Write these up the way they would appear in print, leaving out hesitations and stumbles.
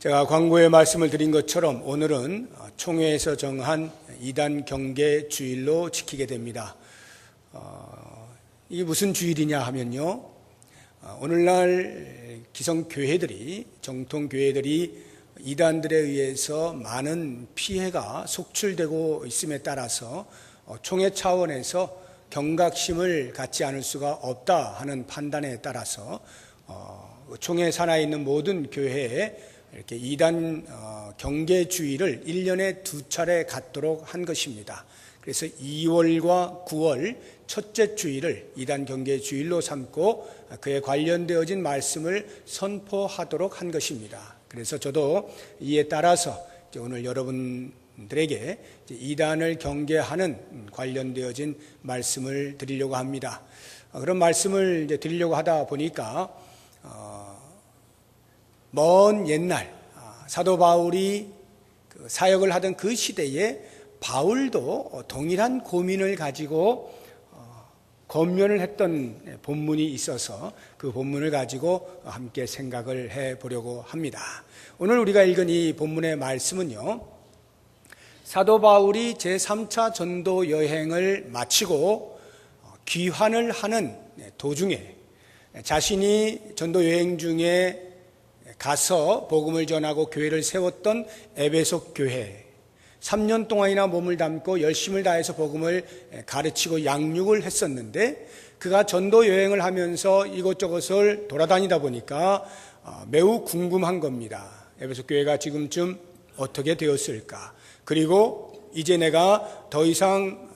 제가 광고에 말씀을 드린 것처럼 오늘은 총회에서 정한 이단 경계 주일로 지키게 됩니다. 이게 무슨 주일이냐 하면요, 오늘날 기성교회들이, 정통교회들이 이단들에 의해서 많은 피해가 속출되고 있음에 따라서 총회 차원에서 경각심을 갖지 않을 수가 없다 하는 판단에 따라서 총회 산하에 있는 모든 교회에 이렇게 이단 경계주의를 1년에 2차례 갖도록 한 것입니다. 그래서 2월과 9월 첫째 주일을 이단 경계주일로 삼고 그에 관련되어진 말씀을 선포하도록 한 것입니다. 그래서 저도 이에 따라서 오늘 여러분들에게 이단을 경계하는 관련되어진 말씀을 드리려고 합니다. 그런 말씀을 드리려고 하다 보니까 먼 옛날 사도 바울이 사역을 하던 그 시대에 바울도 동일한 고민을 가지고 권면을 했던 본문이 있어서 그 본문을 가지고 함께 생각을 해보려고 합니다. 오늘 우리가 읽은 이 본문의 말씀은요, 사도 바울이 제3차 전도 여행을 마치고 귀환을 하는 도중에 자신이 전도 여행 중에 가서 복음을 전하고 교회를 세웠던 에베소 교회, 3년 동안이나 몸을 담고 열심을 다해서 복음을 가르치고 양육을 했었는데, 그가 전도 여행을 하면서 이곳저곳을 돌아다니다 보니까 매우 궁금한 겁니다. 에베소 교회가 지금쯤 어떻게 되었을까? 그리고 이제 내가 더 이상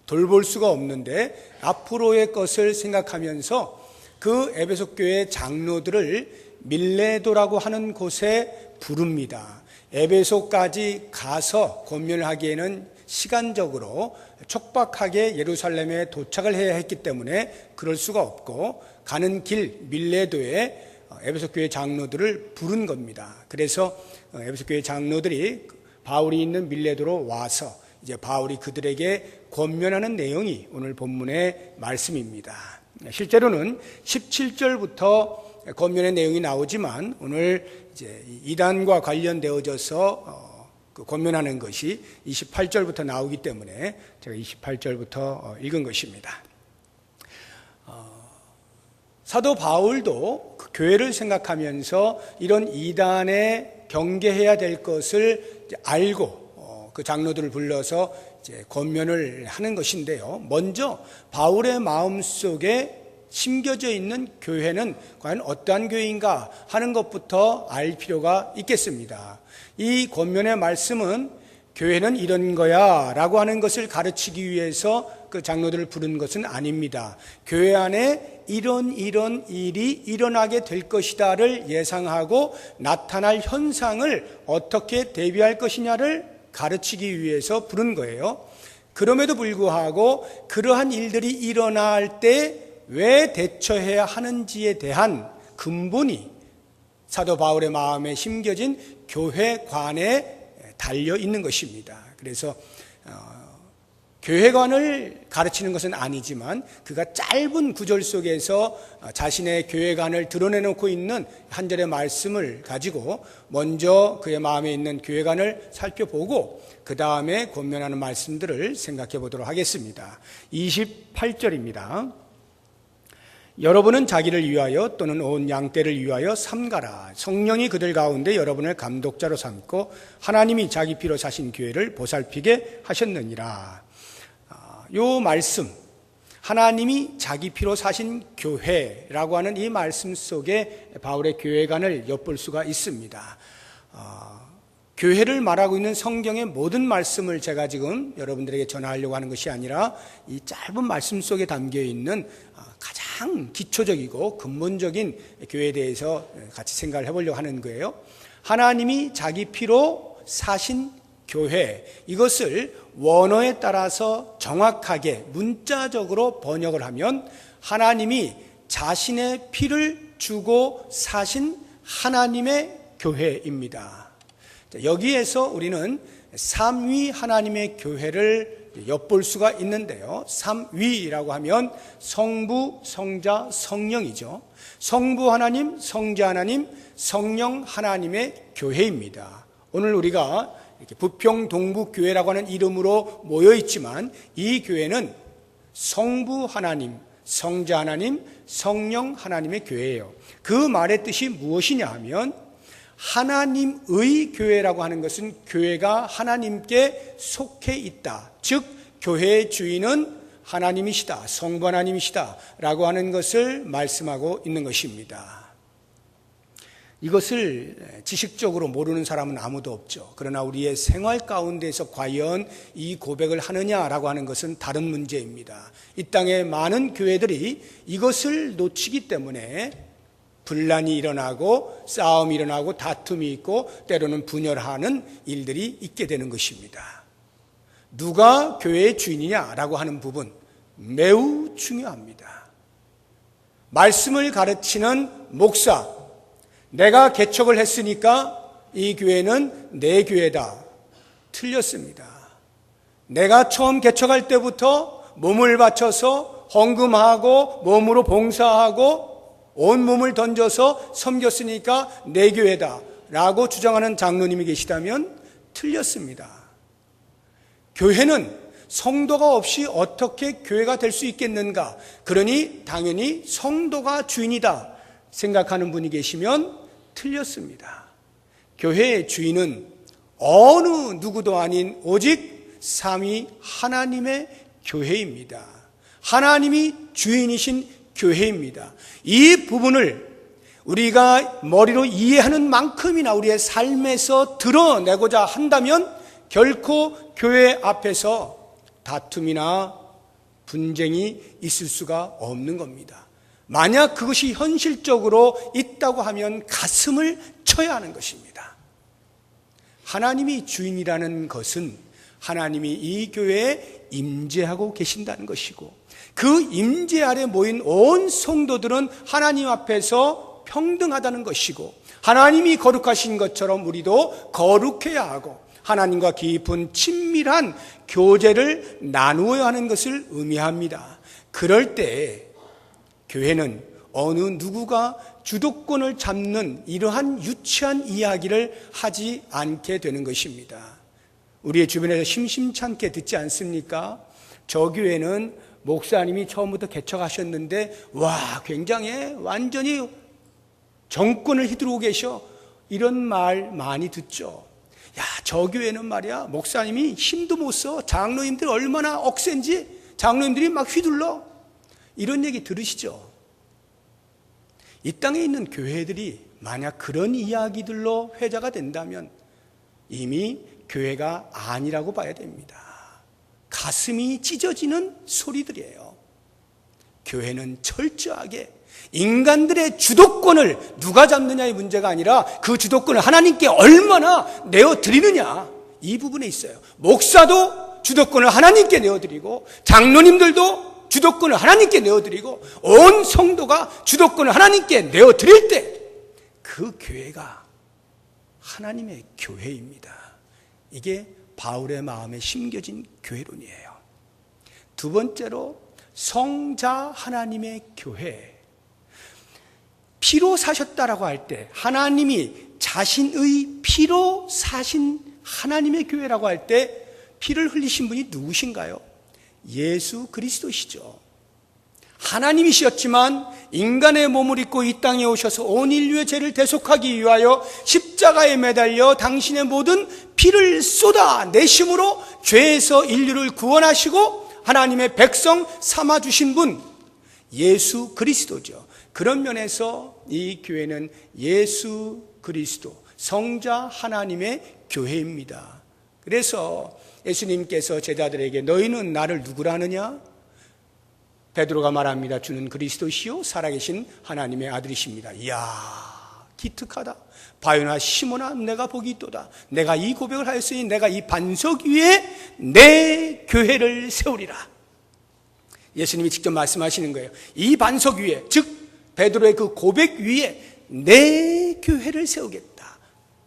돌볼 수가 없는데 앞으로의 것을 생각하면서 그 에베소 교회 장로들을 밀레도라고 하는 곳에 부릅니다. 에베소까지 가서 권면을 하기에는 시간적으로 촉박하게 예루살렘에 도착을 해야 했기 때문에 그럴 수가 없고, 가는 길 밀레도에 에베소 교회 장로들을 부른 겁니다. 그래서 에베소 교회 장로들이 바울이 있는 밀레도로 와서 이제 바울이 그들에게 권면하는 내용이 오늘 본문의 말씀입니다. 실제로는 17절부터 권면의 내용이 나오지만 오늘 이제 이단과 관련되어져서 그 권면하는 것이 28절부터 나오기 때문에 제가 28절부터 읽은 것입니다. 사도 바울도 그 교회를 생각하면서 이런 이단에 경계해야 될 것을 알고 그 장로들을 불러서 이제 권면을 하는 것인데요. 먼저 바울의 마음속에 심겨져 있는 교회는 과연 어떠한 교회인가 하는 것부터 알 필요가 있겠습니다. 이 권면의 말씀은 교회는 이런 거야 라고 하는 것을 가르치기 위해서 그 장로들을 부른 것은 아닙니다. 교회 안에 이런 일이 일어나게 될 것이다를 예상하고 나타날 현상을 어떻게 대비할 것이냐를 가르치기 위해서 부른 거예요. 그럼에도 불구하고 그러한 일들이 일어날 때 왜 대처해야 하는지에 대한 근본이 사도 바울의 마음에 심겨진 교회관에 달려 있는 것입니다. 그래서 교회관을 가르치는 것은 아니지만 그가 짧은 구절 속에서 자신의 교회관을 드러내놓고 있는 한 절의 말씀을 가지고 먼저 그의 마음에 있는 교회관을 살펴보고 그 다음에 권면하는 말씀들을 생각해 보도록 하겠습니다. 28절입니다. 여러분은 자기를 위하여 또는 온 양떼를 위하여 삼가라. 성령이 그들 가운데 여러분을 감독자로 삼고 하나님이 자기 피로 사신 교회를 보살피게 하셨느니라. 이 말씀, 하나님이 자기 피로 사신 교회라고 하는 이 말씀 속에 바울의 교회관을 엿볼 수가 있습니다. 교회를 말하고 있는 성경의 모든 말씀을 제가 지금 여러분들에게 전하려고 하는 것이 아니라 이 짧은 말씀 속에 담겨 있는 가장 기초적이고 근본적인 교회에 대해서 같이 생각을 해보려고 하는 거예요. 하나님이 자기 피로 사신 교회, 이것을 원어에 따라서 정확하게 문자적으로 번역을 하면 하나님이 자신의 피를 주고 사신 하나님의 교회입니다. 여기에서 우리는 삼위 하나님의 교회를 엿볼 수가 있는데요. 삼위라고 하면 성부, 성자, 성령이죠. 성부 하나님, 성자 하나님, 성령 하나님의 교회입니다. 오늘 우리가 이렇게 부평동북교회라고 하는 이름으로 모여 있지만 이 교회는 성부 하나님, 성자 하나님, 성령 하나님의 교회예요. 그 말의 뜻이 무엇이냐 하면 하나님의 교회라고 하는 것은 교회가 하나님께 속해 있다. 즉 교회의 주인은 하나님이시다, 성부 하나님이시다 라고 하는 것을 말씀하고 있는 것입니다. 이것을 지식적으로 모르는 사람은 아무도 없죠. 그러나 우리의 생활 가운데서 과연 이 고백을 하느냐라고 하는 것은 다른 문제입니다. 이 땅의 많은 교회들이 이것을 놓치기 때문에 분란이 일어나고 싸움이 일어나고 다툼이 있고 때로는 분열하는 일들이 있게 되는 것입니다. 누가 교회의 주인이냐라고 하는 부분 매우 중요합니다. 말씀을 가르치는 목사, 내가 개척을 했으니까 이 교회는 내 교회다. 틀렸습니다. 내가 처음 개척할 때부터 몸을 바쳐서 헌금하고 몸으로 봉사하고 온 몸을 던져서 섬겼으니까 내 교회다 라고 주장하는 장로님이 계시다면 틀렸습니다. 교회는 성도가 없이 어떻게 교회가 될 수 있겠는가? 그러니 당연히 성도가 주인이다 생각하는 분이 계시면 틀렸습니다. 교회의 주인은 어느 누구도 아닌 오직 삼위 하나님의 교회입니다. 하나님이 주인이신 교회입니다. 이 부분을 우리가 머리로 이해하는 만큼이나 우리의 삶에서 드러내고자 한다면 결코 교회 앞에서 다툼이나 분쟁이 있을 수가 없는 겁니다. 만약 그것이 현실적으로 있다고 하면 가슴을 쳐야 하는 것입니다. 하나님이 주인이라는 것은 하나님이 이 교회에 임재하고 계신다는 것이고 그 임재 아래 모인 온 성도들은 하나님 앞에서 평등하다는 것이고 하나님이 거룩하신 것처럼 우리도 거룩해야 하고 하나님과 깊은 친밀한 교제를 나누어야 하는 것을 의미합니다. 그럴 때 교회는 어느 누구가 주도권을 잡는 이러한 유치한 이야기를 하지 않게 되는 것입니다. 우리의 주변에서 심심찮게 듣지 않습니까? 저 교회는 목사님이 처음부터 개척하셨는데 와 굉장히 완전히 정권을 휘두르고 계셔 이런 말 많이 듣죠. 야, 저 교회는 말이야 목사님이 힘도 못 써. 장로님들 얼마나 억센지 장로님들이 막 휘둘러. 이런 얘기 들으시죠? 이 땅에 있는 교회들이 만약 그런 이야기들로 회자가 된다면 이미 교회가 아니라고 봐야 됩니다. 가슴이 찢어지는 소리들이에요. 교회는 철저하게 인간들의 주도권을 누가 잡느냐의 문제가 아니라 그 주도권을 하나님께 얼마나 내어드리느냐 이 부분에 있어요. 목사도 주도권을 하나님께 내어드리고 장로님들도 주도권을 하나님께 내어드리고 온 성도가 주도권을 하나님께 내어드릴 때 그 교회가 하나님의 교회입니다. 이게 바울의 마음에 심겨진 교회론이에요. 두 번째로 성자 하나님의 교회. 피로 사셨다라고 할 때 하나님이 자신의 피로 사신 하나님의 교회라고 할 때 피를 흘리신 분이 누구신가요? 예수 그리스도시죠. 하나님이셨지만 인간의 몸을 입고 이 땅에 오셔서 온 인류의 죄를 대속하기 위하여 십자가에 매달려 당신의 모든 피를 쏟아내심으로 죄에서 인류를 구원하시고 하나님의 백성 삼아주신 분 예수 그리스도죠. 그런 면에서 이 교회는 예수 그리스도 성자 하나님의 교회입니다. 그래서 예수님께서 제자들에게 너희는 나를 누구라 하느냐? 베드로가 말합니다. 주는 그리스도시요 살아계신 하나님의 아들이십니다. 이야 기특하다. 바요나 시몬아 내가 복이 있도다. 내가 이 고백을 하였으니 내가 이 반석 위에 내 교회를 세우리라. 예수님이 직접 말씀하시는 거예요. 이 반석 위에 즉 베드로의 그 고백 위에 내 교회를 세우겠다.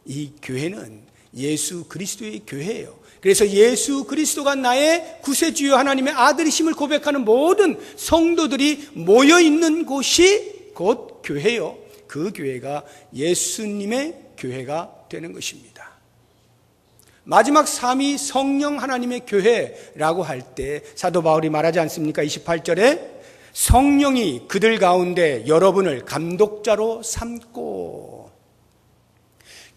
이 교회는 예수 그리스도의 교회예요. 그래서 예수 그리스도가 나의 구세주요 하나님의 아들이심을 고백하는 모든 성도들이 모여있는 곳이 곧 교회요. 그 교회가 예수님의 교회가 되는 것입니다. 마지막 3위 성령 하나님의 교회라고 할 때 사도 바울이 말하지 않습니까? 28절에 성령이 그들 가운데 여러분을 감독자로 삼고,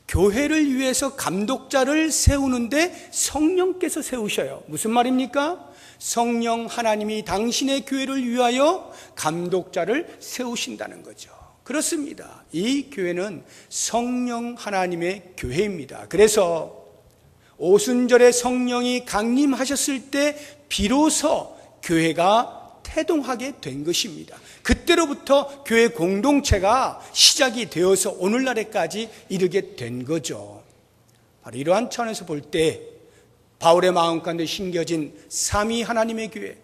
교회를 위해서 감독자를 세우는데 성령께서 세우셔요. 무슨 말입니까? 성령 하나님이 당신의 교회를 위하여 감독자를 세우신다는 거죠. 그렇습니다. 이 교회는 성령 하나님의 교회입니다. 그래서 오순절에 성령이 강림하셨을 때 비로소 교회가 태동하게 된 것입니다. 그때로부터 교회 공동체가 시작이 되어서 오늘날에까지 이르게 된 거죠. 바로 이러한 차원에서 볼 때 바울의 마음 가운데 심겨진 삼위 하나님의 교회,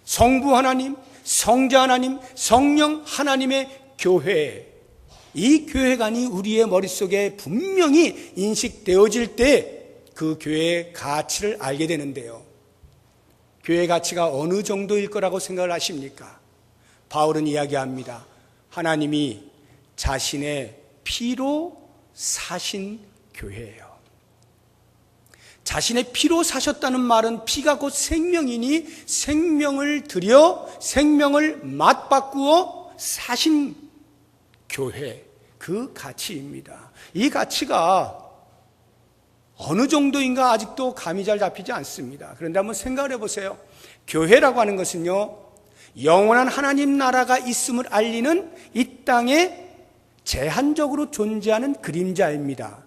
성부 하나님, 성자 하나님, 성령 하나님의 교회, 이 교회관이 우리의 머릿속에 분명히 인식되어질 때 그 교회의 가치를 알게 되는데요. 교회의 가치가 어느 정도일 거라고 생각을 하십니까? 바울은 이야기합니다. 하나님이 자신의 피로 사신 교회예요. 자신의 피로 사셨다는 말은 피가 곧 생명이니 생명을 들여 생명을 맛바꾸어 사신 교회, 그 가치입니다. 이 가치가 어느 정도인가 아직도 감이 잘 잡히지 않습니다. 그런데 한번 생각을 해보세요. 교회라고 하는 것은요, 영원한 하나님 나라가 있음을 알리는 이 땅에 제한적으로 존재하는 그림자입니다.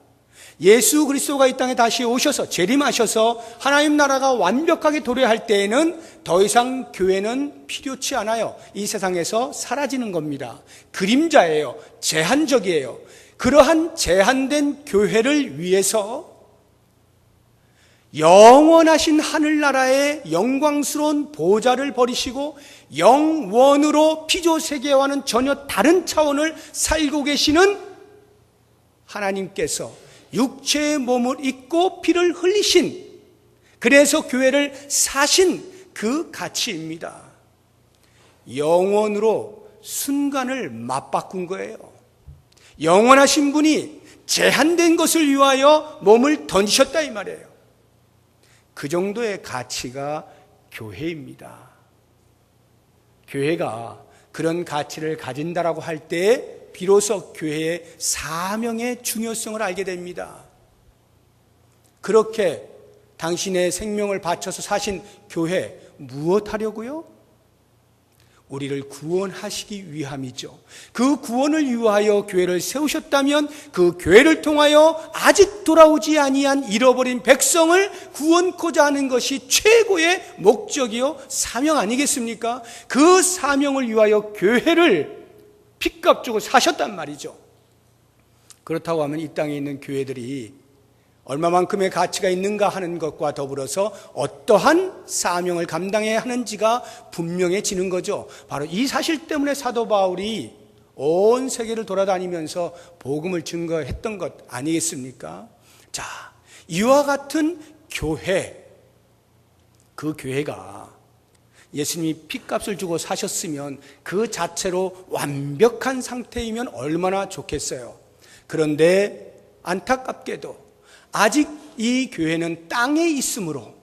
예수 그리스도가 이 땅에 다시 오셔서 재림하셔서 하나님 나라가 완벽하게 도래할 때에는 더 이상 교회는 필요치 않아요. 이 세상에서 사라지는 겁니다. 그림자예요. 제한적이에요. 그러한 제한된 교회를 위해서 영원하신 하늘나라의 영광스러운 보좌를 버리시고 영원으로 피조세계와는 전혀 다른 차원을 살고 계시는 하나님께서 육체의 몸을 입고 피를 흘리신, 그래서 교회를 사신 그 가치입니다. 영원으로 순간을 맞바꾼 거예요. 영원하신 분이 제한된 것을 위하여 몸을 던지셨다 이 말이에요. 그 정도의 가치가 교회입니다. 교회가 그런 가치를 가진다라고 할 때 비로소 교회의 사명의 중요성을 알게 됩니다. 그렇게 당신의 생명을 바쳐서 사신 교회, 무엇하려고요? 우리를 구원하시기 위함이죠. 그 구원을 위하여 교회를 세우셨다면 그 교회를 통하여 아직 돌아오지 아니한 잃어버린 백성을 구원코자 하는 것이 최고의 목적이요 사명 아니겠습니까? 그 사명을 위하여 교회를 핏값 주고 사셨단 말이죠. 그렇다고 하면 이 땅에 있는 교회들이 얼마만큼의 가치가 있는가 하는 것과 더불어서 어떠한 사명을 감당해야 하는지가 분명해지는 거죠. 바로 이 사실 때문에 사도 바울이 온 세계를 돌아다니면서 복음을 증거했던 것 아니겠습니까? 자, 이와 같은 교회, 그 교회가 예수님이 핏값을 주고 사셨으면 그 자체로 완벽한 상태이면 얼마나 좋겠어요. 그런데 안타깝게도 아직 이 교회는 땅에 있으므로,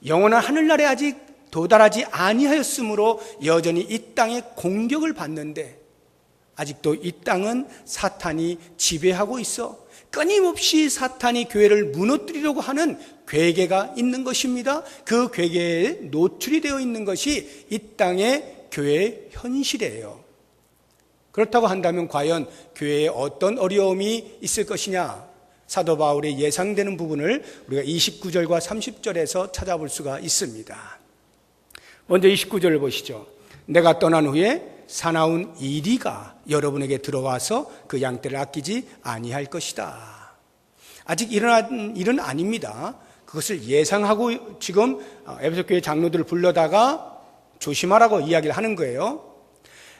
영원한 하늘나라에 아직 도달하지 아니하였으므로 여전히 이 땅의 공격을 받는데, 아직도 이 땅은 사탄이 지배하고 있어 끊임없이 사탄이 교회를 무너뜨리려고 하는 괴계가 있는 것입니다. 그 괴계에 노출이 되어 있는 것이 이 땅의 교회의 현실이에요. 그렇다고 한다면 과연 교회에 어떤 어려움이 있을 것이냐? 사도 바울의 예상되는 부분을 우리가 29절과 30절에서 찾아볼 수가 있습니다. 먼저 29절을 보시죠. 내가 떠난 후에 사나운 이리가 여러분에게 들어와서 그 양떼를 아끼지 아니할 것이다. 아직 일어난 일은 아닙니다. 그것을 예상하고 지금 에베소 교회 장로들을 불러다가 조심하라고 이야기를 하는 거예요.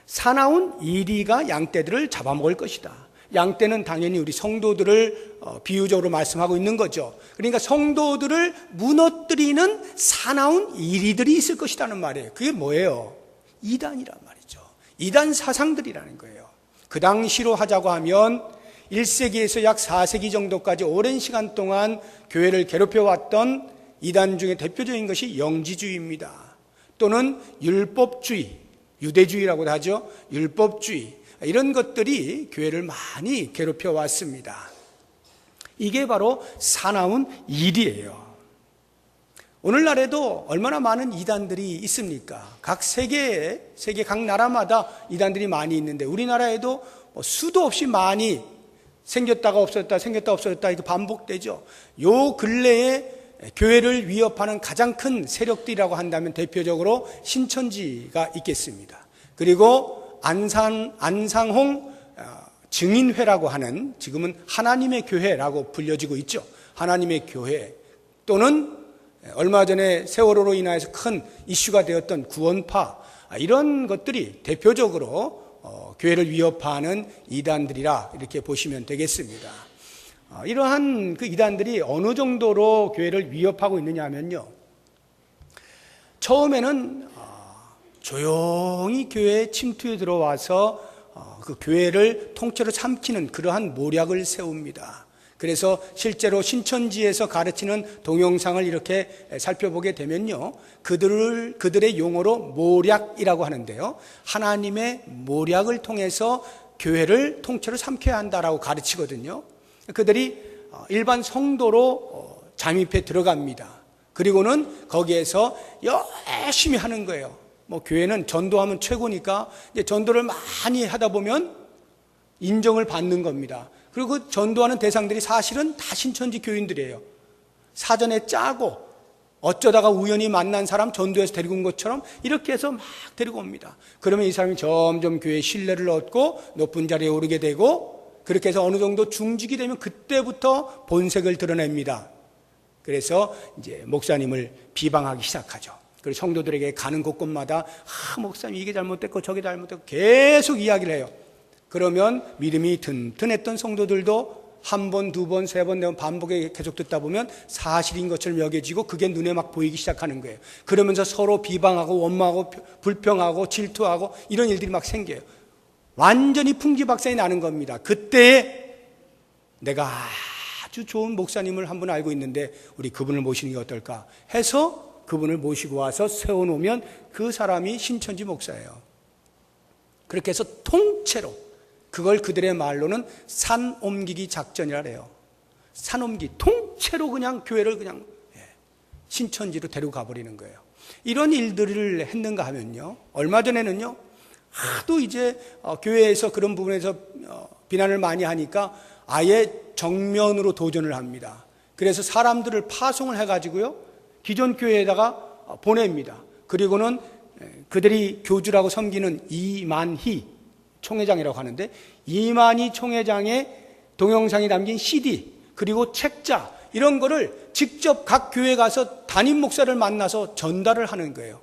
사나운 이리가 양떼들을 잡아먹을 것이다. 양떼는 당연히 우리 성도들을 비유적으로 말씀하고 있는 거죠. 그러니까 성도들을 무너뜨리는 사나운 이리들이 있을 것이라는 말이에요. 그게 뭐예요? 이단이란 말이죠. 이단 사상들이라는 거예요. 그 당시로 하자고 하면 1세기에서 약 4세기 정도까지 오랜 시간 동안 교회를 괴롭혀왔던 이단 중에 대표적인 것이 영지주의입니다. 또는 율법주의, 유대주의라고도 하죠. 율법주의, 이런 것들이 교회를 많이 괴롭혀왔습니다. 이게 바로 사나운 일이에요. 오늘날에도 얼마나 많은 이단들이 있습니까? 각 세계 각 나라마다 이단들이 많이 있는데 우리나라에도 수도 없이 많이 생겼다가 없어졌다, 생겼다 없어졌다, 이거 반복되죠. 요 근래에 교회를 위협하는 가장 큰 세력들이라고 한다면 대표적으로 신천지가 있겠습니다. 그리고 안상홍 증인회라고 하는, 지금은 하나님의 교회라고 불려지고 있죠. 하나님의 교회, 또는 얼마 전에 세월호로 인하여서 큰 이슈가 되었던 구원파, 이런 것들이 대표적으로 교회를 위협하는 이단들이라 이렇게 보시면 되겠습니다. 이러한 그 이단들이 어느 정도로 교회를 위협하고 있느냐 하면요, 처음에는 조용히 교회에 침투해 들어와서 그 교회를 통째로 삼키는 그러한 모략을 세웁니다. 그래서 실제로 신천지에서 가르치는 동영상을 이렇게 살펴보게 되면요, 그들의 용어로 모략이라고 하는데요, 하나님의 모략을 통해서 교회를 통째로 삼켜야 한다라고 가르치거든요. 그들이 일반 성도로 잠입해 들어갑니다. 그리고는 거기에서 열심히 하는 거예요. 교회는 전도하면 최고니까 이제 전도를 많이 하다 보면 인정을 받는 겁니다. 그리고 그 전도하는 대상들이 사실은 다 신천지 교인들이에요. 사전에 짜고 어쩌다가 우연히 만난 사람 전도해서 데리고 온 것처럼 이렇게 해서 막 데리고 옵니다. 그러면 이 사람이 점점 교회의 신뢰를 얻고 높은 자리에 오르게 되고, 그렇게 해서 어느 정도 중직이 되면 그때부터 본색을 드러냅니다. 그래서 이제 목사님을 비방하기 시작하죠. 그리고 성도들에게 가는 곳곳마다 목사님 이게 잘못됐고 저게 잘못됐고 계속 이야기를 해요. 그러면 믿음이 든든했던 성도들도 한 번, 두 번, 세 번, 네 번 반복에 계속 듣다 보면 사실인 것처럼 여겨지고 그게 눈에 막 보이기 시작하는 거예요. 그러면서 서로 비방하고 원망하고 불평하고 질투하고 이런 일들이 막 생겨요. 완전히 풍지박산이 나는 겁니다. 그때 내가 아주 좋은 목사님을 한 분 알고 있는데 우리 그분을 모시는 게 어떨까 해서 그분을 모시고 와서 세워놓으면 그 사람이 신천지 목사예요. 그렇게 해서 통째로, 그걸 그들의 말로는 산 옮기기 작전이라 해요. 산 옮기, 통째로 그냥 교회를 그냥 신천지로 데리고 가버리는 거예요. 이런 일들을 했는가 하면요, 얼마 전에는요, 하도 이제 교회에서 그런 부분에서 비난을 많이 하니까 아예 정면으로 도전을 합니다. 그래서 사람들을 파송을 해가지고요, 기존 교회에다가 보냅니다. 그리고는 그들이 교주라고 섬기는 이만희 총회장이라고 하는데, 이만희 총회장의 동영상이 담긴 CD 그리고 책자, 이런 거를 직접 각 교회 가서 담임 목사를 만나서 전달을 하는 거예요.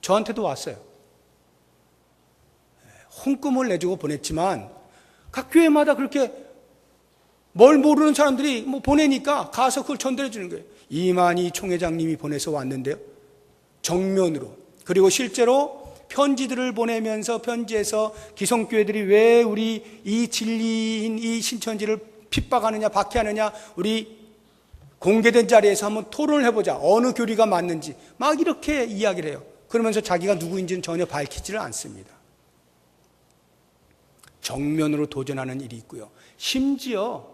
저한테도 왔어요. 홍금을 내주고 보냈지만 각 교회마다 그렇게 뭘 모르는 사람들이 보내니까 가서 그걸 전달해 주는 거예요. 이만희 총회장님이 보내서 왔는데요, 정면으로. 그리고 실제로 편지들을 보내면서 편지에서 기성교회들이 왜 우리 이 진리인 이 신천지를 핍박하느냐 박해하느냐, 우리 공개된 자리에서 한번 토론을 해보자, 어느 교리가 맞는지 막 이렇게 이야기를 해요. 그러면서 자기가 누구인지는 전혀 밝히지를 않습니다. 정면으로 도전하는 일이 있고요, 심지어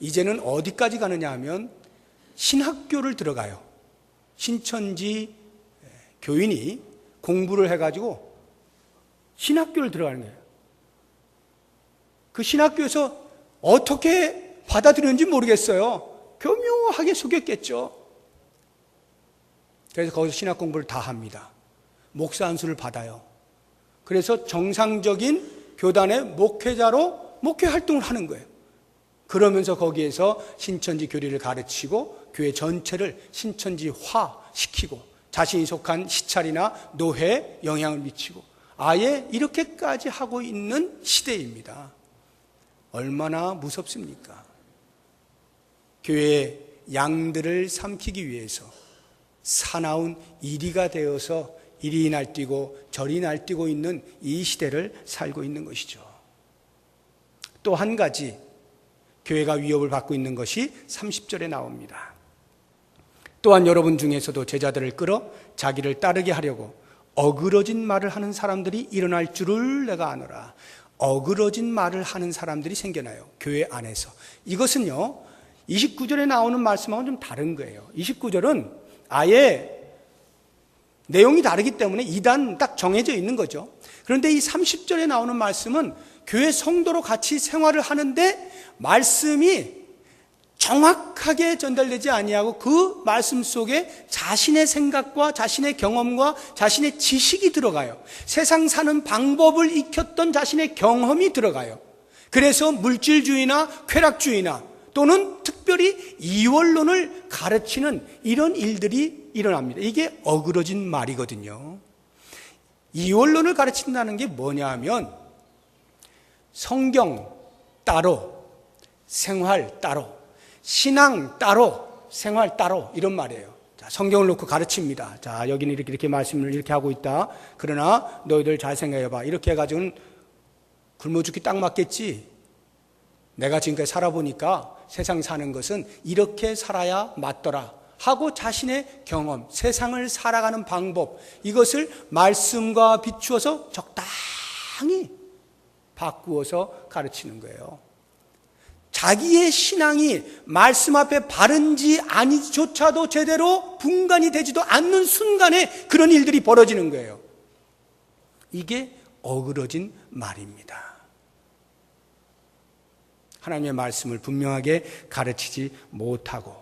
이제는 어디까지 가느냐 하면 신학교를 들어가요. 신천지 교인이 공부를 해가지고 신학교를 들어가는 거예요. 그 신학교에서 어떻게 받아들였는지 모르겠어요. 교묘하게 속였겠죠. 그래서 거기서 신학 공부를 다 합니다. 목사 안수를 받아요. 그래서 정상적인 교단의 목회자로 목회 활동을 하는 거예요. 그러면서 거기에서 신천지 교리를 가르치고 교회 전체를 신천지화 시키고 자신이 속한 시찰이나 노회에 영향을 미치고 아예 이렇게까지 하고 있는 시대입니다. 얼마나 무섭습니까? 교회의 양들을 삼키기 위해서 사나운 이리가 되어서 이리 날뛰고 저리 날뛰고 있는 이 시대를 살고 있는 것이죠. 또 한 가지 교회가 위협을 받고 있는 것이 30절에 나옵니다. 또한 여러분 중에서도 제자들을 끌어 자기를 따르게 하려고 어그러진 말을 하는 사람들이 일어날 줄을 내가 아노라. 어그러진 말을 하는 사람들이 생겨나요. 교회 안에서. 이것은요 29절에 나오는 말씀하고는 좀 다른 거예요. 29절은 아예 내용이 다르기 때문에 이단 딱 정해져 있는 거죠. 그런데 이 30절에 나오는 말씀은 교회 성도로 같이 생활을 하는데 말씀이 정확하게 전달되지 아니하고 그 말씀 속에 자신의 생각과 자신의 경험과 자신의 지식이 들어가요. 세상 사는 방법을 익혔던 자신의 경험이 들어가요. 그래서 물질주의나 쾌락주의나 또는 특별히 이원론을 가르치는 이런 일들이 일어납니다. 이게 어그러진 말이거든요. 이원론을 가르친다는 게 뭐냐 하면 성경 따로, 생활 따로, 신앙 따로, 생활 따로 이런 말이에요. 자, 성경을 놓고 가르칩니다. 자, 여기는 이렇게 말씀을 이렇게 하고 있다. 그러나 너희들 잘 생각해봐. 이렇게 해가지고는 굶어 죽기 딱 맞겠지. 내가 지금까지 살아보니까 세상 사는 것은 이렇게 살아야 맞더라 하고 자신의 경험, 세상을 살아가는 방법, 이것을 말씀과 비추어서 적당히 바꾸어서 가르치는 거예요. 자기의 신앙이 말씀 앞에 바른지 아니조차도 제대로 분간이 되지도 않는 순간에 그런 일들이 벌어지는 거예요. 이게 어그러진 말입니다. 하나님의 말씀을 분명하게 가르치지 못하고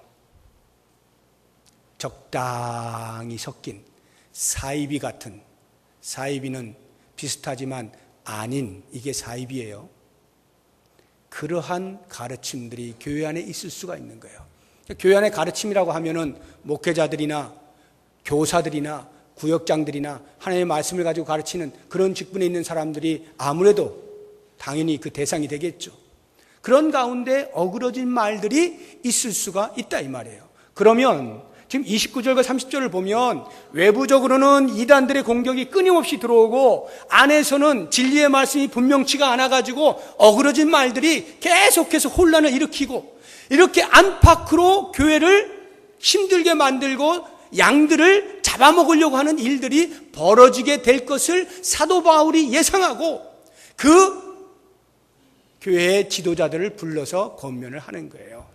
적당히 섞인 사이비 같은, 사이비는 비슷하지만 아닌, 이게 사이비예요. 그러한 가르침들이 교회 안에 있을 수가 있는 거예요. 교회 안에 가르침이라고 하면은 목회자들이나 교사들이나 구역장들이나 하나님의 말씀을 가지고 가르치는 그런 직분에 있는 사람들이 아무래도 당연히 그 대상이 되겠죠. 그런 가운데 어그러진 말들이 있을 수가 있다 이 말이에요. 그러면 지금 29절과 30절을 보면 외부적으로는 이단들의 공격이 끊임없이 들어오고 안에서는 진리의 말씀이 분명치가 않아가지고 어그러진 말들이 계속해서 혼란을 일으키고 이렇게 안팎으로 교회를 힘들게 만들고 양들을 잡아먹으려고 하는 일들이 벌어지게 될 것을 사도 바울이 예상하고 그 교회의 지도자들을 불러서 권면을 하는 거예요.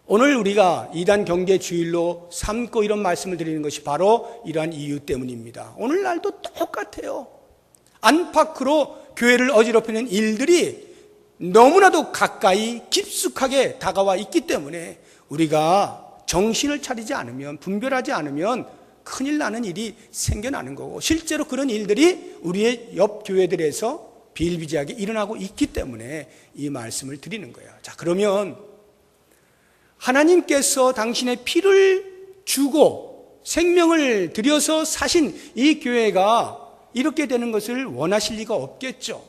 오늘 우리가 이단 경계 주일로 삼고 이런 말씀을 드리는 것이 바로 이러한 이유 때문입니다. 오늘날도 똑같아요. 안팎으로 교회를 어지럽히는 일들이 너무나도 가까이 깊숙하게 다가와 있기 때문에 우리가 정신을 차리지 않으면, 분별하지 않으면 큰일 나는 일이 생겨나는 거고, 실제로 그런 일들이 우리의 옆 교회들에서 비일비재하게 일어나고 있기 때문에 이 말씀을 드리는 거예요. 자, 그러면 하나님께서 당신의 피를 주고 생명을 들여서 사신 이 교회가 이렇게 되는 것을 원하실 리가 없겠죠.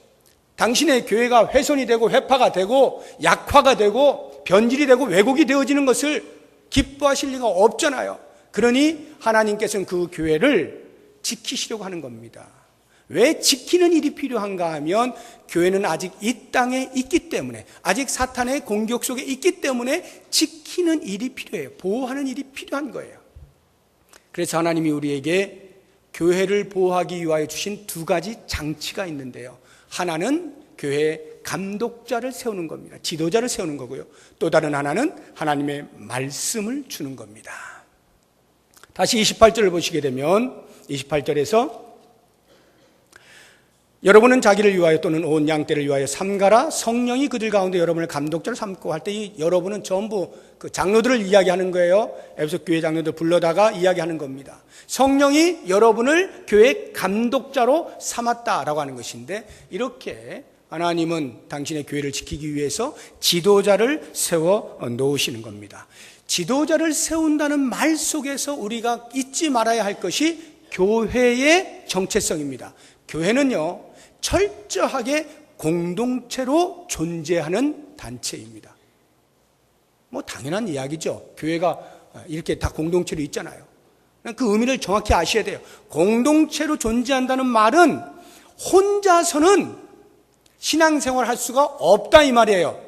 당신의 교회가 훼손이 되고 회파가 되고 약화가 되고 변질이 되고 왜곡이 되어지는 것을 기뻐하실 리가 없잖아요. 그러니 하나님께서는 그 교회를 지키시려고 하는 겁니다. 왜 지키는 일이 필요한가 하면 교회는 아직 이 땅에 있기 때문에, 아직 사탄의 공격 속에 있기 때문에 지키는 일이 필요해요. 보호하는 일이 필요한 거예요. 그래서 하나님이 우리에게 교회를 보호하기 위하여 주신 두 가지 장치가 있는데요. 하나는 교회의 감독자를 세우는 겁니다. 지도자를 세우는 거고요. 또 다른 하나는 하나님의 말씀을 주는 겁니다. 다시 28절을 보시게 되면 28절에서 여러분은 자기를 위하여 또는 온 양떼를 위하여 삼가라. 성령이 그들 가운데 여러분을 감독자로 삼고 할 때 이 여러분은 전부 그 장로들을 이야기하는 거예요. 에베소 교회 장로들 불러다가 이야기하는 겁니다. 성령이 여러분을 교회 감독자로 삼았다라고 하는 것인데, 이렇게 하나님은 당신의 교회를 지키기 위해서 지도자를 세워 놓으시는 겁니다. 지도자를 세운다는 말 속에서 우리가 잊지 말아야 할 것이 교회의 정체성입니다. 교회는요, 철저하게 공동체로 존재하는 단체입니다. 뭐 당연한 이야기죠. 교회가 이렇게 다 공동체로 있잖아요. 그 의미를 정확히 아셔야 돼요. 공동체로 존재한다는 말은 혼자서는 신앙생활 할 수가 없다 이 말이에요.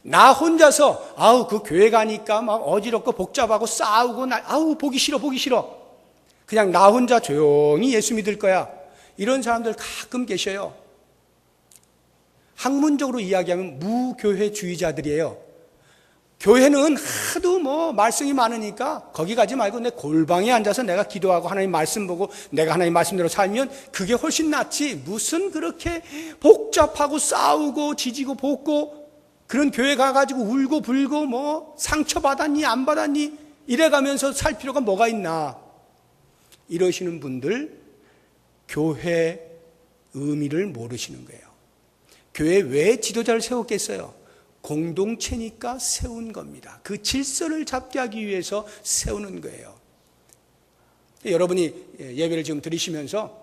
나 혼자서 그 교회 가니까 막 어지럽고 복잡하고 싸우고 보기 싫어. 그냥 나 혼자 조용히 예수 믿을 거야. 이런 사람들 가끔 계셔요. 학문적으로 이야기하면 무교회주의자들이에요. 교회는 하도 말씀이 많으니까 거기 가지 말고 내 골방에 앉아서 내가 기도하고 하나님 말씀 보고 내가 하나님 말씀대로 살면 그게 훨씬 낫지. 무슨 그렇게 복잡하고 싸우고 지지고 볶고 그런 교회 가가지고 울고 불고 상처받았니 안 받았니 이래가면서 살 필요가 뭐가 있나. 이러시는 분들 교회 의미를 모르시는 거예요. 교회 왜 지도자를 세웠겠어요? 공동체니까 세운 겁니다. 그 질서를 잡게 하기 위해서 세우는 거예요. 여러분이 예배를 지금 드리시면서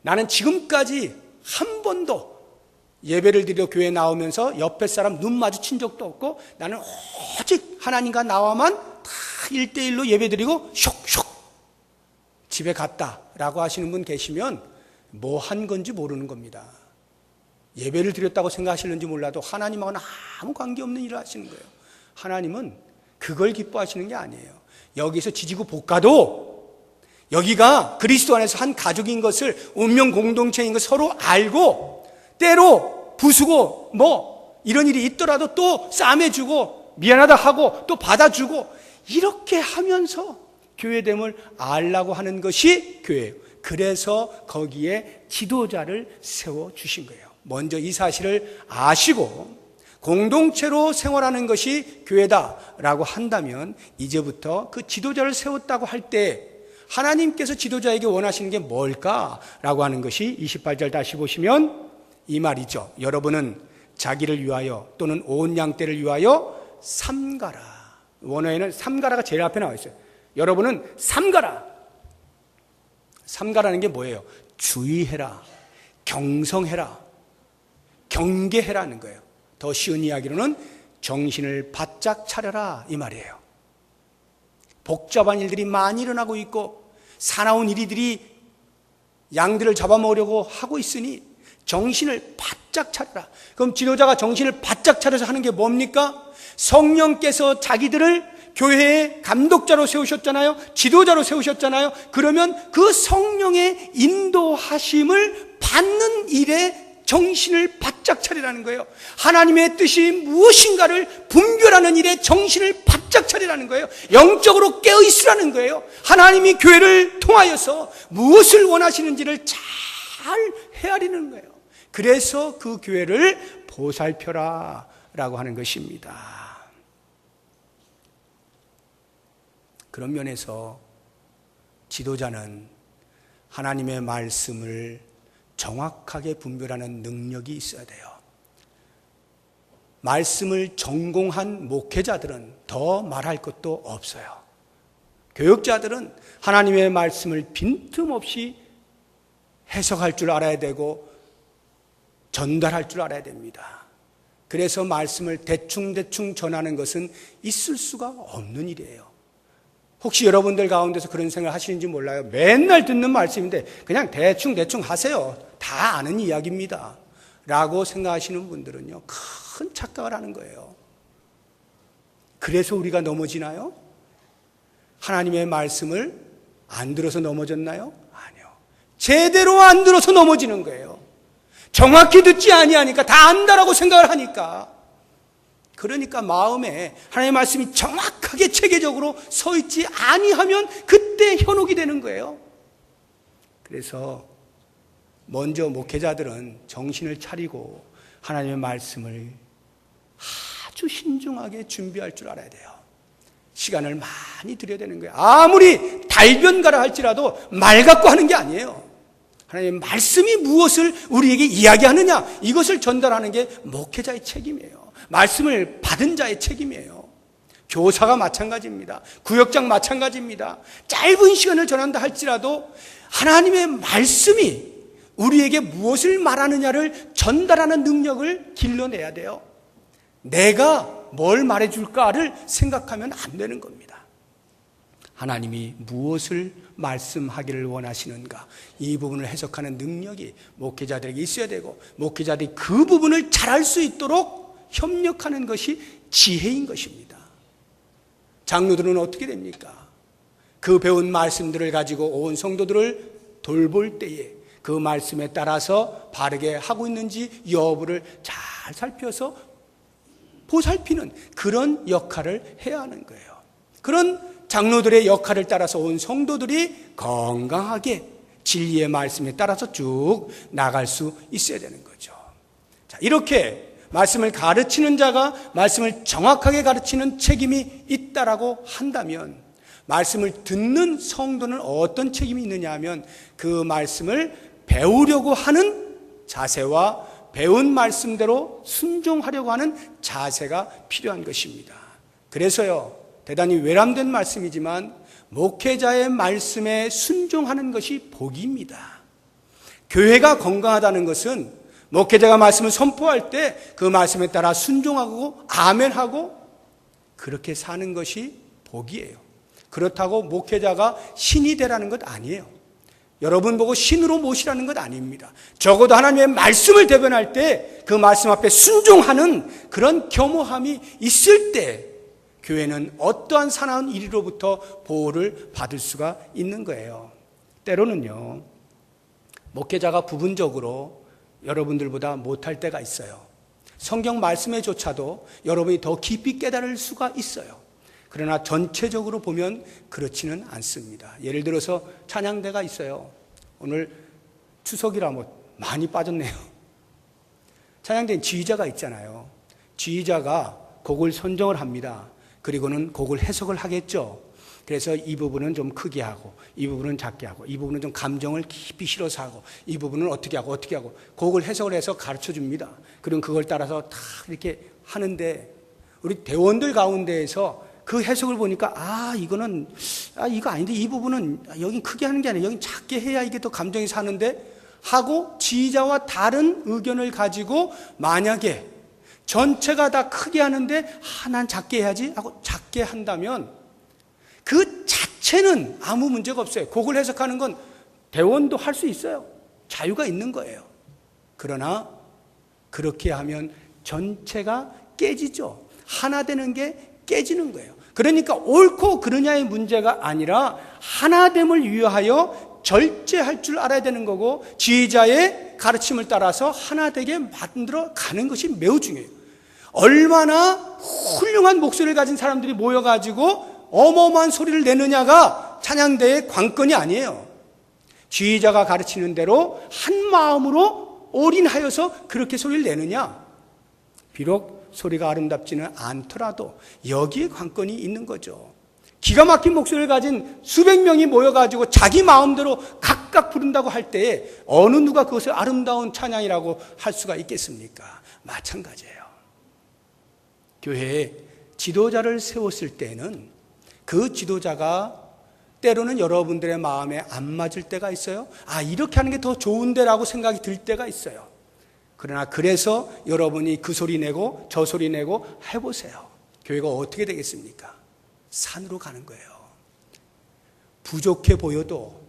나는 지금까지 한 번도 예배를 드려 교회에 나오면서 옆에 사람 눈 마주친 적도 없고 나는 오직 하나님과 나와만 다 1대1로 예배 드리고 슉슉 집에 갔다라고 하시는 분 계시면 뭐 한 건지 모르는 겁니다. 예배를 드렸다고 생각하실는지 몰라도 하나님하고는 아무 관계없는 일을 하시는 거예요. 하나님은 그걸 기뻐하시는 게 아니에요. 여기서 지지고 볶아도 여기가 그리스도 안에서 한 가족인 것을 운명 공동체인 걸 서로 알고 때로 부수고 이런 일이 있더라도 또 싸매주고 미안하다 하고 또 받아주고 이렇게 하면서 교회됨을 알라고 하는 것이 교회예요. 그래서 거기에 지도자를 세워주신 거예요. 먼저 이 사실을 아시고 공동체로 생활하는 것이 교회다라고 한다면 이제부터 그 지도자를 세웠다고 할 때 하나님께서 지도자에게 원하시는 게 뭘까라고 하는 것이 28절 다시 보시면 이 말이죠. 여러분은 자기를 위하여 또는 온 양떼를 위하여 삼가라. 원어에는 삼가라가 제일 앞에 나와 있어요. 여러분은 삼가라. 삼가라는 게 뭐예요? 주의해라, 경성해라, 경계해라는 거예요. 더 쉬운 이야기로는 정신을 바짝 차려라 이 말이에요. 복잡한 일들이 많이 일어나고 있고 사나운 이리들이 양들을 잡아먹으려고 하고 있으니 정신을 바짝 차려라. 그럼 지도자가 정신을 바짝 차려서 하는 게 뭡니까? 성령께서 자기들을 교회의 감독자로 세우셨잖아요. 지도자로 세우셨잖아요. 그러면 그 성령의 인도하심을 받는 일에 정신을 바짝 차리라는 거예요. 하나님의 뜻이 무엇인가를 분별하는 일에 정신을 바짝 차리라는 거예요. 영적으로 깨어있으라는 거예요. 하나님이 교회를 통하여서 무엇을 원하시는지를 잘 헤아리는 거예요. 그래서 그 교회를 보살펴라 라고 하는 것입니다. 그런 면에서 지도자는 하나님의 말씀을 정확하게 분별하는 능력이 있어야 돼요. 말씀을 전공한 목회자들은 더 말할 것도 없어요. 교육자들은 하나님의 말씀을 빈틈없이 해석할 줄 알아야 되고 전달할 줄 알아야 됩니다. 그래서 말씀을 대충대충 전하는 것은 있을 수가 없는 일이에요. 혹시 여러분들 가운데서 그런 생각을 하시는지 몰라요. 맨날 듣는 말씀인데 그냥 대충 하세요. 다 아는 이야기입니다. 라고 생각하시는 분들은요, 큰 착각을 하는 거예요. 그래서 우리가 넘어지나요? 하나님의 말씀을 안 들어서 넘어졌나요? 아니요. 제대로 안 들어서 넘어지는 거예요. 정확히 듣지 아니하니까, 다 안다라고 생각을 하니까. 그러니까 마음에 하나님의 말씀이 정확하게 체계적으로 서 있지 아니하면 그때 현혹이 되는 거예요. 그래서 먼저 목회자들은 정신을 차리고 하나님의 말씀을 아주 신중하게 준비할 줄 알아야 돼요. 시간을 많이 들여야 되는 거예요. 아무리 달변가라 할지라도 말 갖고 하는 게 아니에요. 하나님의 말씀이 무엇을 우리에게 이야기하느냐, 이것을 전달하는 게 목회자의 책임이에요. 말씀을 받은 자의 책임이에요. 교사가 마찬가지입니다. 구역장 마찬가지입니다. 짧은 시간을 전한다 할지라도 하나님의 말씀이 우리에게 무엇을 말하느냐를 전달하는 능력을 길러내야 돼요. 내가 뭘 말해줄까를 생각하면 안 되는 겁니다. 하나님이 무엇을 말씀하기를 원하시는가, 이 부분을 해석하는 능력이 목회자들에게 있어야 되고, 목회자들이 그 부분을 잘할 수 있도록 협력하는 것이 지혜인 것입니다. 장로들은 어떻게 됩니까? 그 배운 말씀들을 가지고 온 성도들을 돌볼 때에 그 말씀에 따라서 바르게 하고 있는지 여부를 잘 살펴서 보살피는 그런 역할을 해야 하는 거예요. 그런 장로들의 역할을 따라서 온 성도들이 건강하게 진리의 말씀에 따라서 쭉 나갈 수 있어야 되는 거죠. 자, 이렇게 말씀을 가르치는 자가 말씀을 정확하게 가르치는 책임이 있다라고 한다면, 말씀을 듣는 성도는 어떤 책임이 있느냐 하면, 그 말씀을 배우려고 하는 자세와 배운 말씀대로 순종하려고 하는 자세가 필요한 것입니다. 그래서요, 대단히 외람된 말씀이지만 목회자의 말씀에 순종하는 것이 복입니다. 교회가 건강하다는 것은 목회자가 말씀을 선포할 때 그 말씀에 따라 순종하고 아멘하고 그렇게 사는 것이 복이에요. 그렇다고 목회자가 신이 되라는 것 아니에요. 여러분 보고 신으로 모시라는 것 아닙니다. 적어도 하나님의 말씀을 대변할 때 그 말씀 앞에 순종하는 그런 겸허함이 있을 때 교회는 어떠한 사나운 이리로부터 보호를 받을 수가 있는 거예요. 때로는요, 목회자가 부분적으로 여러분들보다 못할 때가 있어요. 성경 말씀에조차도 여러분이 더 깊이 깨달을 수가 있어요. 그러나 전체적으로 보면 그렇지는 않습니다. 예를 들어서 찬양대가 있어요. 오늘 추석이라 많이 빠졌네요. 찬양대는 지휘자가 있잖아요. 지휘자가 곡을 선정을 합니다. 그리고는 곡을 해석을 하겠죠. 그래서 이 부분은 좀 크게 하고, 이 부분은 작게 하고, 이 부분은 좀 감정을 깊이 실어서 하고, 이 부분은 어떻게 하고 곡을 해석을 해서 가르쳐 줍니다. 그럼 그걸 따라서 다 이렇게 하는데, 우리 대원들 가운데에서 그 해석을 보니까 이거 아닌데, 이 부분은 여긴 크게 하는 게 아니라 여긴 작게 해야 이게 더 감정이 사는데 하고, 지휘자와 다른 의견을 가지고 만약에 전체가 다 크게 하는데 난 작게 해야지 하고 작게 한다면 그 자체는 아무 문제가 없어요. 곡을 해석하는 건 대원도 할 수 있어요. 자유가 있는 거예요. 그러나 그렇게 하면 전체가 깨지죠. 하나 되는 게 깨지는 거예요. 그러니까 옳고 그르냐의 문제가 아니라 하나됨을 위하여 절제할 줄 알아야 되는 거고, 지휘자의 가르침을 따라서 하나 되게 만들어 가는 것이 매우 중요해요. 얼마나 훌륭한 목소리를 가진 사람들이 모여가지고 어마어마한 소리를 내느냐가 찬양대의 관건이 아니에요. 지휘자가 가르치는 대로 한 마음으로 올인하여서 그렇게 소리를 내느냐, 비록 소리가 아름답지는 않더라도 여기에 관건이 있는 거죠. 기가 막힌 목소리를 가진 수백 명이 모여가지고 자기 마음대로 각각 부른다고 할 때에 어느 누가 그것을 아름다운 찬양이라고 할 수가 있겠습니까? 마찬가지예요. 교회에 지도자를 세웠을 때는 그 지도자가 때로는 여러분들의 마음에 안 맞을 때가 있어요. 이렇게 하는 게 더 좋은데라고 생각이 들 때가 있어요. 그러나 그래서 여러분이 그 소리 내고 저 소리 내고 해보세요. 교회가 어떻게 되겠습니까? 산으로 가는 거예요. 부족해 보여도,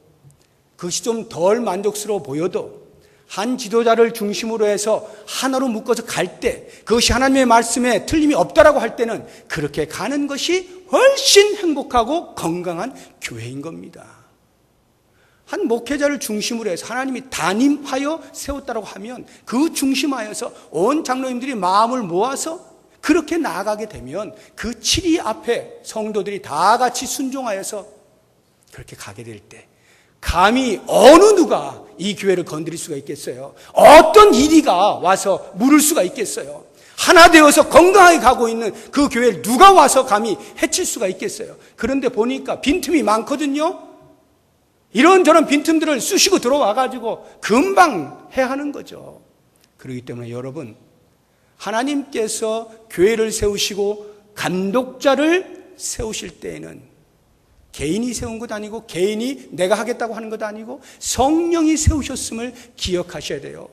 그것이 좀 덜 만족스러워 보여도 한 지도자를 중심으로 해서 하나로 묶어서 갈 때, 그것이 하나님의 말씀에 틀림이 없다라고 할 때는 그렇게 가는 것이 훨씬 행복하고 건강한 교회인 겁니다. 한 목회자를 중심으로 해서 하나님이 담임하여 세웠다고 하면 그 중심하여서 온 장로님들이 마음을 모아서 그렇게 나아가게 되면 그 7위 앞에 성도들이 다 같이 순종하여서 그렇게 가게 될 때, 감히 어느 누가 이 교회를 건드릴 수가 있겠어요? 어떤 이리가 와서 물을 수가 있겠어요? 하나 되어서 건강하게 가고 있는 그 교회를 누가 와서 감히 해칠 수가 있겠어요? 그런데 보니까 빈틈이 많거든요. 이런저런 빈틈들을 쑤시고 들어와가지고 금방 해야 하는 거죠. 그렇기 때문에 여러분, 하나님께서 교회를 세우시고 감독자를 세우실 때에는 개인이 세운 것 아니고 개인이 내가 하겠다고 하는 것 아니고 성령이 세우셨음을 기억하셔야 돼요.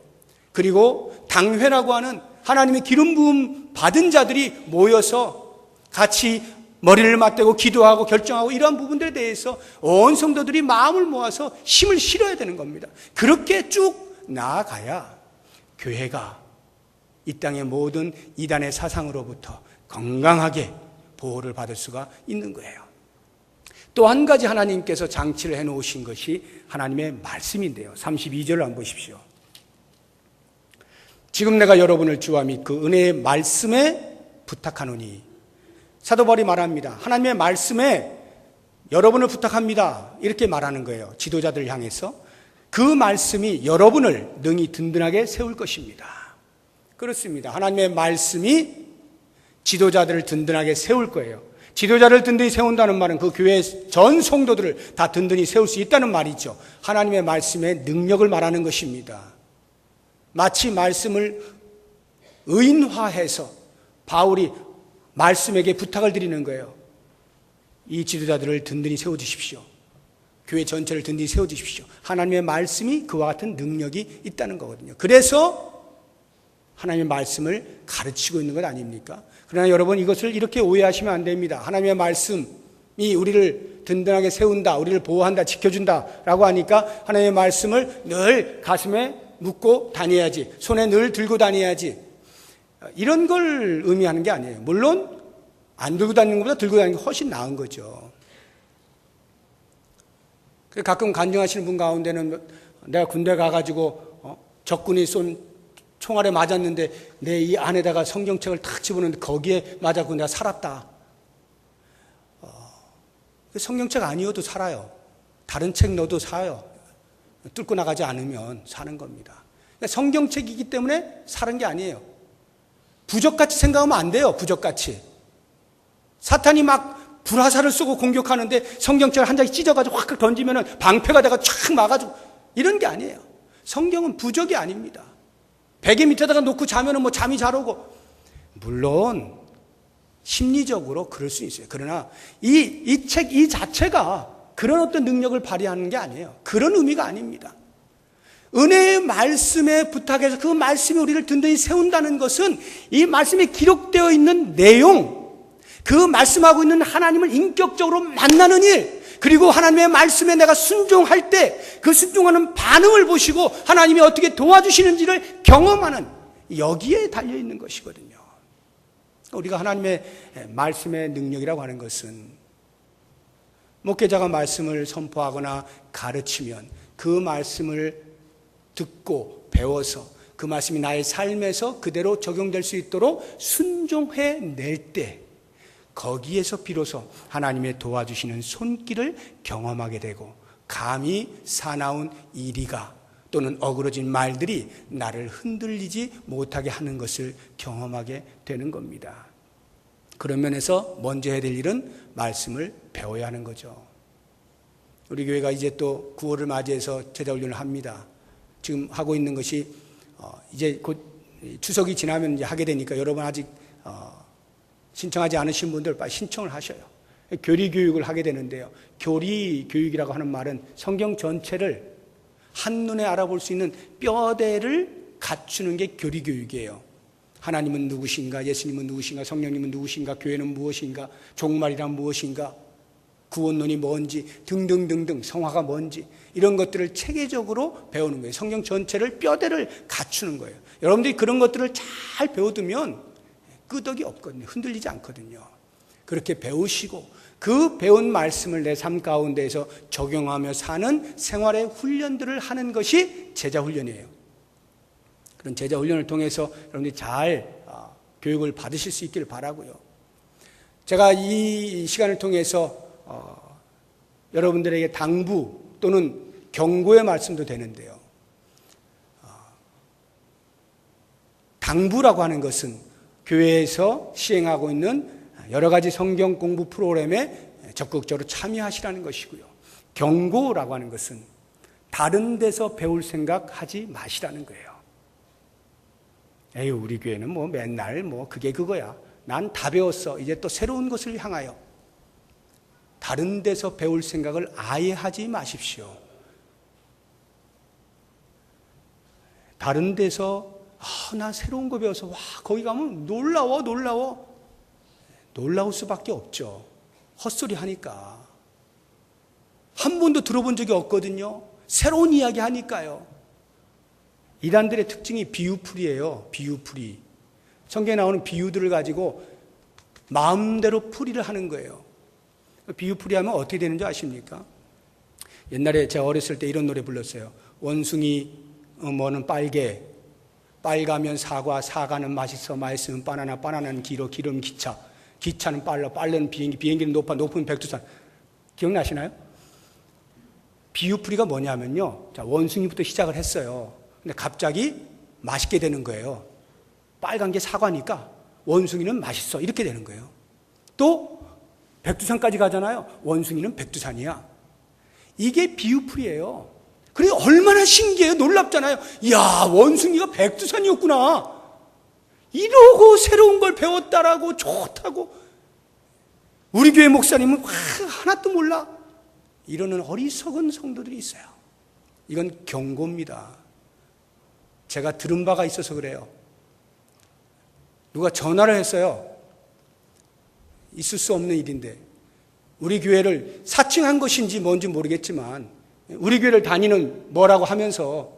그리고 당회라고 하는 하나님의 기름 부음 받은 자들이 모여서 같이 머리를 맞대고 기도하고 결정하고 이러한 부분들에 대해서 온 성도들이 마음을 모아서 힘을 실어야 되는 겁니다. 그렇게 쭉 나아가야 교회가 이 땅의 모든 이단의 사상으로부터 건강하게 보호를 받을 수가 있는 거예요. 또 한 가지 하나님께서 장치를 해놓으신 것이 하나님의 말씀인데요. 32절을 한번 보십시오. 지금 내가 여러분을 주와 및 그 은혜의 말씀에 부탁하노니, 사도 바울이 말합니다. 하나님의 말씀에 여러분을 부탁합니다. 이렇게 말하는 거예요. 지도자들을 향해서. 그 말씀이 여러분을 능히 든든하게 세울 것입니다. 그렇습니다. 하나님의 말씀이 지도자들을 든든하게 세울 거예요. 지도자를 든든히 세운다는 말은 그 교회 전 성도들을 다 든든히 세울 수 있다는 말이죠. 하나님의 말씀의 능력을 말하는 것입니다. 마치 말씀을 의인화해서 바울이 말씀에게 부탁을 드리는 거예요. 이 지도자들을 든든히 세워주십시오. 교회 전체를 든든히 세워주십시오. 하나님의 말씀이 그와 같은 능력이 있다는 거거든요. 그래서 하나님의 말씀을 가르치고 있는 것 아닙니까? 그러나 여러분, 이것을 이렇게 오해하시면 안 됩니다. 하나님의 말씀이 우리를 든든하게 세운다, 우리를 보호한다, 지켜준다라고 하니까 하나님의 말씀을 늘 가슴에 묻고 다녀야지, 손에 늘 들고 다녀야지, 이런 걸 의미하는 게 아니에요. 물론 안 들고 다니는 것보다 들고 다니는 게 훨씬 나은 거죠. 가끔 간증하시는 분 가운데는 내가 군대 가가지고 적군이 쏜 총알에 맞았는데 내 이 안에다가 성경책을 탁 집어넣는데 거기에 맞았고 내가 살았다. 성경책 아니어도 살아요. 다른 책 넣어도 사요. 뚫고 나가지 않으면 사는 겁니다. 성경책이기 때문에 사는 게 아니에요. 부적같이 생각하면 안 돼요. 부적같이. 사탄이 막 불화살을 쏘고 공격하는데 성경책을 한 장씩 찢어가지고 확 던지면 방패가 돼가 쫙 막아주고, 이런 게 아니에요. 성경은 부적이 아닙니다. 베개 밑에다가 놓고 자면 뭐 잠이 잘 오고, 물론 심리적으로 그럴 수 있어요. 그러나 이 책 이 자체가 그런 어떤 능력을 발휘하는 게 아니에요. 그런 의미가 아닙니다. 은혜의 말씀에 부탁해서 그 말씀이 우리를 든든히 세운다는 것은 이 말씀에 기록되어 있는 내용, 그 말씀하고 있는 하나님을 인격적으로 만나는 일, 그리고 하나님의 말씀에 내가 순종할 때 그 순종하는 반응을 보시고 하나님이 어떻게 도와주시는지를 경험하는, 여기에 달려있는 것이거든요. 우리가 하나님의 말씀의 능력이라고 하는 것은 목회자가 말씀을 선포하거나 가르치면 그 말씀을 듣고 배워서 그 말씀이 나의 삶에서 그대로 적용될 수 있도록 순종해낼 때, 거기에서 비로소 하나님의 도와주시는 손길을 경험하게 되고, 감히 사나운 이리가 또는 어그러진 말들이 나를 흔들리지 못하게 하는 것을 경험하게 되는 겁니다. 그런 면에서 먼저 해야 될 일은 말씀을 배워야 하는 거죠. 우리 교회가 이제 또 9월을 맞이해서 제자훈련을 합니다. 지금 하고 있는 것이 이제 곧 추석이 지나면 이제 하게 되니까 여러분 아직 신청하지 않으신 분들 빨리 신청을 하셔요. 교리 교육을 하게 되는데요. 교리 교육이라고 하는 말은 성경 전체를 한눈에 알아볼 수 있는 뼈대를 갖추는 게 교리 교육이에요. 하나님은 누구신가, 예수님은 누구신가, 성령님은 누구신가, 교회는 무엇인가, 종말이란 무엇인가, 구원론이 뭔지 등등등등, 성화가 뭔지, 이런 것들을 체계적으로 배우는 거예요. 성경 전체를 뼈대를 갖추는 거예요. 여러분들이 그런 것들을 잘 배워두면 끄덕이 없거든요. 흔들리지 않거든요. 그렇게 배우시고 그 배운 말씀을 내 삶 가운데에서 적용하며 사는 생활의 훈련들을 하는 것이 제자훈련이에요. 그런 제자훈련을 통해서 여러분들이 잘 교육을 받으실 수 있기를 바라고요. 제가 이 시간을 통해서 여러분들에게 당부 또는 경고의 말씀도 되는데요. 당부라고 하는 것은 교회에서 시행하고 있는 여러 가지 성경 공부 프로그램에 적극적으로 참여하시라는 것이고요. 경고라고 하는 것은 다른 데서 배울 생각하지 마시라는 거예요. 에이, 우리 교회는 뭐 맨날 뭐 그게 그거야. 난 다 배웠어. 이제 또 새로운 것을 향하여. 다른 데서 배울 생각을 아예 하지 마십시오. 다른 데서 나 새로운 거 배워서 거기 가면 놀라워. 놀라울 수밖에 없죠. 헛소리 하니까. 한 번도 들어본 적이 없거든요. 새로운 이야기 하니까요. 이단들의 특징이 비유풀이에요. 비유풀이. 성경에 나오는 비유들을 가지고 마음대로 풀이를 하는 거예요. 비유풀이 하면 어떻게 되는지 아십니까? 옛날에 제가 어렸을 때 이런 노래 불렀어요. 원숭이 뭐는 빨가면 사과, 사과는 맛있어, 맛있으면 바나나, 바나나는 길어, 길으면 기차, 기차는 빨라, 빨라는 비행기, 비행기는 높아, 높으면 백두산. 기억나시나요? 비유풀이가 뭐냐면요. 자, 원숭이부터 시작을 했어요. 근데 갑자기 맛있게 되는 거예요. 빨간 게 사과니까 원숭이는 맛있어. 이렇게 되는 거예요. 또 백두산까지 가잖아요. 원숭이는 백두산이야. 이게 비유풀이에요. 그래 얼마나 신기해요. 놀랍잖아요. 이야, 원숭이가 백두산이었구나. 이러고 새로운 걸 배웠다라고 좋다고. 우리 교회 목사님은 하나도 몰라. 이러는 어리석은 성도들이 있어요. 이건 경고입니다. 제가 들은 바가 있어서 그래요. 누가 전화를 했어요. 있을 수 없는 일인데 우리 교회를 사칭한 것인지 뭔지 모르겠지만 우리 교회를 다니는 뭐라고 하면서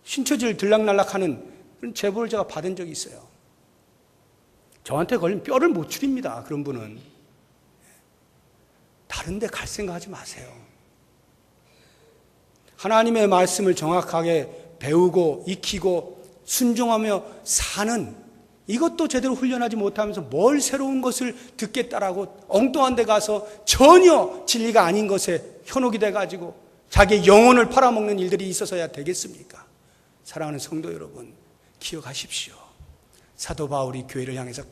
신처지를 들락날락하는 그런 제보를 제가 받은 적이 있어요. 저한테 걸리면 뼈를 못 추립니다. 그런 분은. 다른 데 갈 생각하지 마세요. 하나님의 말씀을 정확하게 배우고 익히고 순종하며 사는 이것도 제대로 훈련하지 못하면서 뭘 새로운 것을 듣겠다라고 엉뚱한 데 가서 전혀 진리가 아닌 것에 현혹이 돼가지고 자기의 영혼을 팔아먹는 일들이 있어서야 되겠습니까? 사랑하는 성도 여러분, 기억하십시오. 사도 바울이 교회를 향해서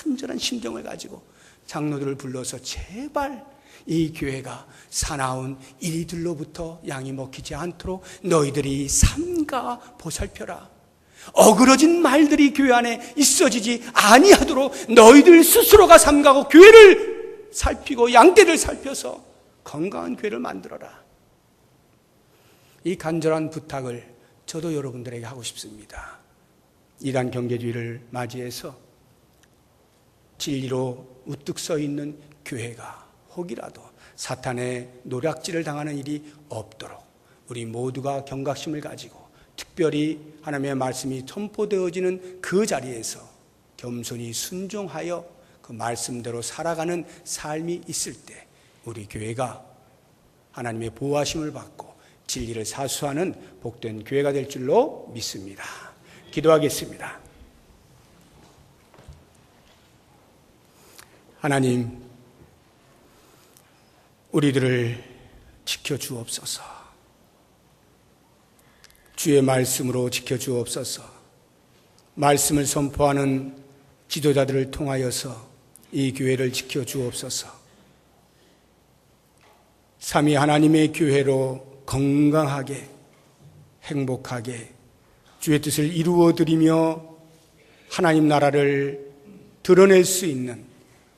간절한 심정을 가지고 장로들을 불러서 제발 이 교회가 사나운 이리들로부터 양이 먹히지 않도록 너희들이 삼가 보살펴라. 어그러진 말들이 교회 안에 있어지지 아니하도록 너희들 스스로가 삼가고 교회를 살피고 양떼를 살펴서 건강한 교회를 만들어라. 이 간절한 부탁을 저도 여러분들에게 하고 싶습니다. 이단 경계주의를 맞이해서 진리로 우뚝 서 있는 교회가 혹이라도 사탄의 노략질을 당하는 일이 없도록 우리 모두가 경각심을 가지고 특별히 하나님의 말씀이 선포되어지는 그 자리에서 겸손히 순종하여 그 말씀대로 살아가는 삶이 있을 때 우리 교회가 하나님의 보호하심을 받고 진리를 사수하는 복된 교회가 될 줄로 믿습니다. 기도하겠습니다. 하나님, 우리들을 지켜주옵소서. 주의 말씀으로 지켜주옵소서. 말씀을 선포하는 지도자들을 통하여서 이 교회를 지켜주옵소서. 삼위 하나님의 교회로 건강하게 행복하게 주의 뜻을 이루어드리며 하나님 나라를 드러낼 수 있는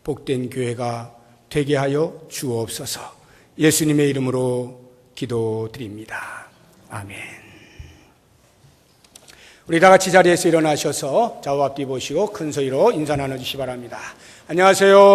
복된 교회가 되게 하여 주옵소서. 예수님의 이름으로 기도드립니다. 아멘. 우리 다 같이 자리에서 일어나셔서 좌우 앞뒤 보시고 큰 소리로 인사 나눠주시기 바랍니다. 안녕하세요.